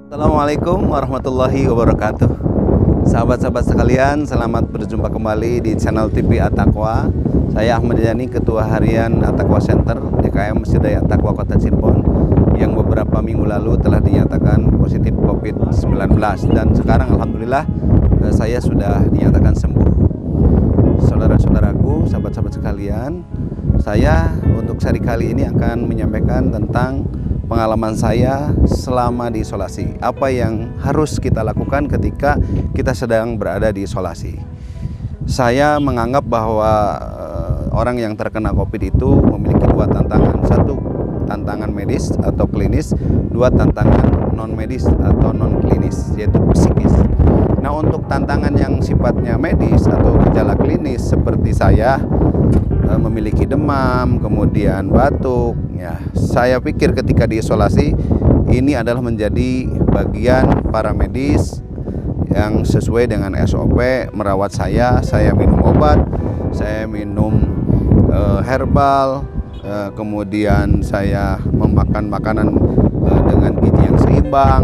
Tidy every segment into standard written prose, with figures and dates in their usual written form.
Assalamualaikum warahmatullahi wabarakatuh. Sahabat-sahabat sekalian, selamat berjumpa kembali di channel TV At-Taqwa. Saya Ahmad Yani, Ketua Harian At-Taqwa Center DKM Masjid Raya At-Taqwa Kota Cirebon, yang beberapa minggu lalu telah dinyatakan positif COVID-19, dan sekarang alhamdulillah saya sudah dinyatakan sembuh. Saudara-saudaraku, sahabat-sahabat sekalian, saya untuk seri kali ini akan menyampaikan tentang pengalaman saya selama di isolasi. Apa yang harus kita lakukan ketika kita sedang berada di isolasi. Saya menganggap bahwa orang yang terkena COVID itu memiliki dua tantangan. Satu, tantangan medis atau klinis. Dua, tantangan non medis atau non klinis, yaitu psikis. Nah, untuk tantangan yang sifatnya medis atau gejala klinis seperti saya memiliki demam, kemudian batuk, ya, saya pikir ketika diisolasi ini adalah menjadi bagian para medis yang sesuai dengan SOP merawat saya minum obat, saya minum herbal, kemudian saya memakan makanan dengan gizi yang seimbang,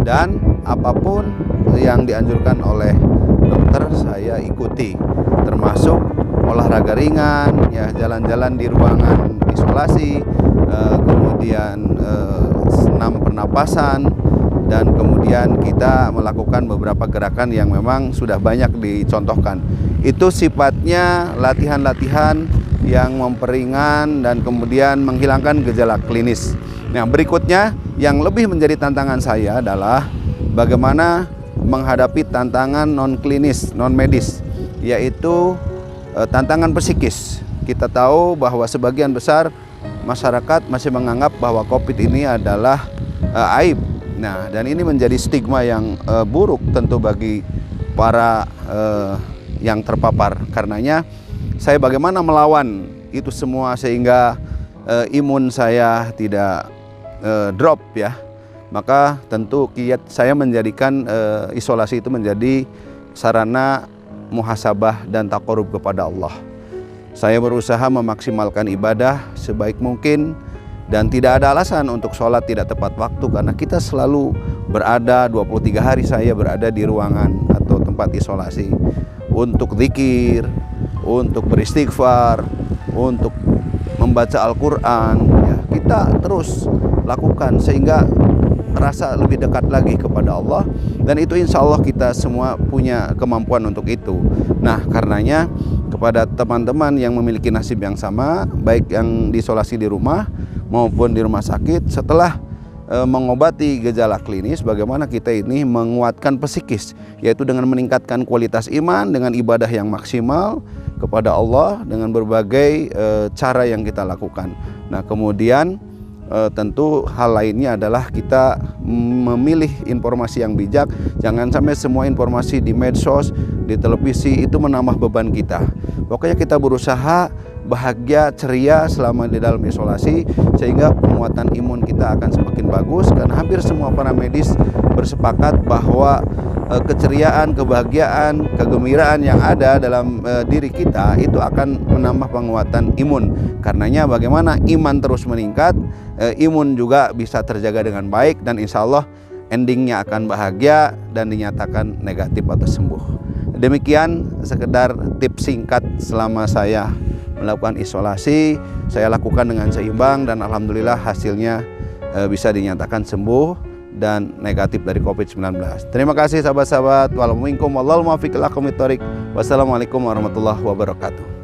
dan apapun yang dianjurkan oleh dokter saya ikuti, termasuk olahraga ringan, ya, jalan-jalan di ruangan isolasi, kemudian senam pernapasan, dan kemudian kita melakukan beberapa gerakan yang memang sudah banyak dicontohkan. Itu sifatnya latihan-latihan yang memperingan dan kemudian menghilangkan gejala klinis. Nah, berikutnya yang lebih menjadi tantangan saya adalah bagaimana menghadapi tantangan non klinis, non medis, yaitu tantangan psikis. Kita tahu bahwa sebagian besar masyarakat masih menganggap bahwa COVID ini adalah aib. Nah, dan ini menjadi stigma yang buruk tentu bagi para yang terpapar. Karenanya saya bagaimana melawan itu semua sehingga imun saya tidak drop, ya. Maka tentu kiat saya menjadikan isolasi itu menjadi sarana muhasabah dan taqarrub kepada Allah. Saya berusaha memaksimalkan ibadah sebaik mungkin dan tidak ada alasan untuk sholat tidak tepat waktu, karena kita selalu berada 23 hari saya berada di ruangan atau tempat isolasi untuk zikir, untuk beristighfar, untuk membaca Al-Quran, ya, kita terus lakukan sehingga rasa lebih dekat lagi kepada Allah, dan itu insya Allah kita semua punya kemampuan untuk itu. Nah, karenanya kepada teman-teman yang memiliki nasib yang sama, baik yang diisolasi di rumah maupun di rumah sakit, setelah mengobati gejala klinis, bagaimana kita ini menguatkan psikis, yaitu dengan meningkatkan kualitas iman dengan ibadah yang maksimal kepada Allah dengan berbagai cara yang kita lakukan. Nah, kemudian tentu hal lainnya adalah kita memilih informasi yang bijak. Jangan sampai semua informasi di medsos, di televisi itu menambah beban kita. Pokoknya kita berusaha bahagia, ceria selama di dalam isolasi, sehingga penguatan imun kita akan semakin bagus. Karena hampir semua para medis bersepakat bahwa keceriaan, kebahagiaan, kegembiraan yang ada dalam diri kita itu akan menambah penguatan imun. Karenanya bagaimana iman terus meningkat, imun juga bisa terjaga dengan baik, dan insya Allah endingnya akan bahagia dan dinyatakan negatif atau sembuh. Demikian sekedar tips singkat selama saya melakukan isolasi. Saya lakukan dengan seimbang dan alhamdulillah hasilnya bisa dinyatakan sembuh dan negatif dari COVID-19. Terima kasih sahabat-sahabat. Wassalamualaikum warahmatullahi wabarakatuh.